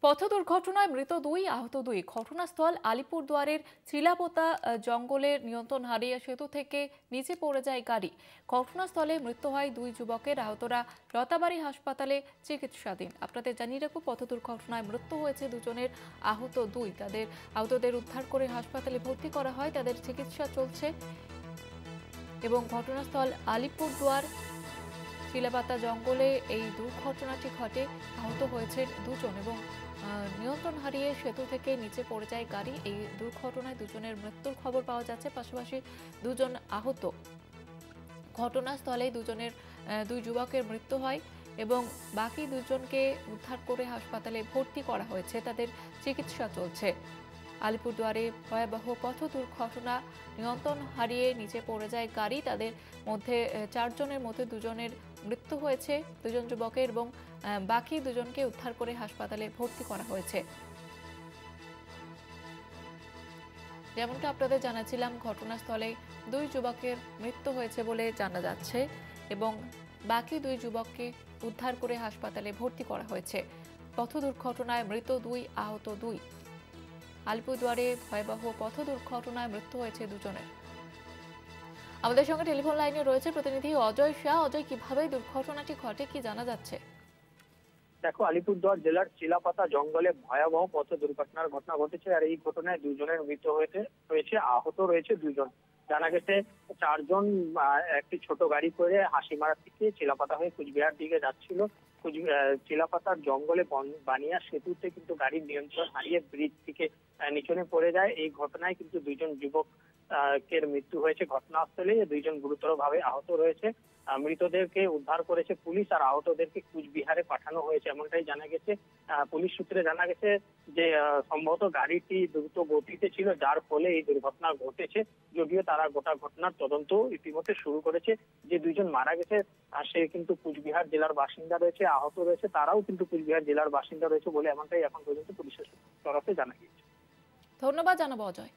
পথ দুর্ঘটনায় মৃত দুই, আহত দুই। ঘটনাস্থল আলিপুরদুয়ারের চিলাপোতা জঙ্গলের নিয়ন্ত্রণ হারিয়ে সেতু থেকে নিচে পড়ে যায় গাড়ি। ঘটনাস্থলে মৃত্যু হয় দুই যুবকের, আহতরা লতাবাড়ি হাসপাতালে চিকিৎসাধীন। আপনাদের জানিয়ে রাখবো, পথ দুর্ঘটনায় মৃত্যু হয়েছে দুজনের, আহত দুই। আহতদের উদ্ধার করে হাসপাতালে ভর্তি করা হয়, তাদের চিকিৎসা চলছে। এবং ঘটনাস্থল আলিপুরদুয়ার চিলাপাতা জঙ্গলে এই দুর্ঘটনাটি ঘটে। আহত হয়েছেন দুজন এবং নিয়ন্ত্রণ হারিয়ে সেতু থেকে নিচে পড়ে যায় গাড়ি। এই দুর্ঘটনায় দুজনের মৃত্যুর খবর পাওয়া যাচ্ছে, পাশাপাশি দুজন আহত। ঘটনাস্থলে দুই যুবকের মৃত্যু হয় এবং বাকি দুজনকে উদ্ধার করে হাসপাতালে ভর্তি করা হয়েছে, তাদের চিকিৎসা চলছে। আলিপুরদুয়ারে ভয়াবহ পথ দুর্ঘটনা, নিয়ন্ত্রণ হারিয়ে নিচে পড়ে যায় গাড়ি। তাদের মধ্যে 4 জনের মধ্যে 2 জনের মৃত্যু হয়েছে, 2 জন যুবকের, এবং বাকি 2 জনকে উদ্ধার করে হাসপাতালে ভর্তি করা হয়েছে। যেমনটা আপনাদের জানাচ্ছিলাম, ঘটনাস্থলে 2 যুবকের মৃত্যু হয়েছে বলে জানা যাচ্ছে এবং বাকি 2 যুবককে উদ্ধার করে হাসপাতালে ভর্তি করা হয়েছে। পথ দুর্ঘটনায় মৃত 2, আহত 2। আলিপুরদুয়ারে ভয়াবহ পথ দুর্ঘটনায় মৃত্যু হয়েছে দুজনের। আমাদের সঙ্গে টেলিফোন লাইনে রয়েছে প্রতিনিধি অজয় শাহ। অজয়, কিভাবে দুর্ঘটনাটি ঘটে, কি জানা যাচ্ছে? দেখো, আলিপুরদুয়ার জেলার চিলাপাতা জঙ্গলে ভয়াবহ পথ দুর্ঘটনার ঘটনা ঘটেছে। আর এই ঘটনায় 2 জনের মৃত্যু হয়েছে, আহত রয়েছে 2 জন। জানা গেছে 4 জন একটি ছোট গাড়ি করে হাসিমারা থেকে চিলাপাতা হয়ে কুচবিহার দিকে যাচ্ছিল। চিলাপাতার জঙ্গলে বানিয়া সেতুতে কিন্তু গাড়ির নিয়ন্ত্রণ হারিয়ে ব্রিজ থেকে নিচনে পড়ে যায়। এই ঘটনায় কিন্তু 2 জন যুবক এর মৃত্যু হয়েছে ঘটনাস্থলে, 2 জন গুরুতরভাবে আহত রয়েছে। মৃতদেরকে উদ্ধার করেছে পুলিশ, আর আহতদেরকে কুচবিহারে পাঠানো হয়েছে এমনটাই জানা গেছে। পুলিশ সূত্রে জানা গেছে যে সম্ভবত গাড়িটি দ্রুত গতিতে ছিল, যার ফলে এই দুর্ঘটনা ঘটেছে। যদিও তারা গোটা ঘটনার তদন্ত ইতিমধ্যে শুরু করেছে। যে 2 জন মারা গেছে সে কিন্তু কুচবিহার জেলার বাসিন্দা রয়েছে, আহত রয়েছে তারাও কিন্তু কুচবিহার জেলার বাসিন্দা রয়েছে বলে এমনটাই এখন পর্যন্ত পুলিশের তরফে জানা গিয়েছে। ধন্যবাদ জানাবো অজয়।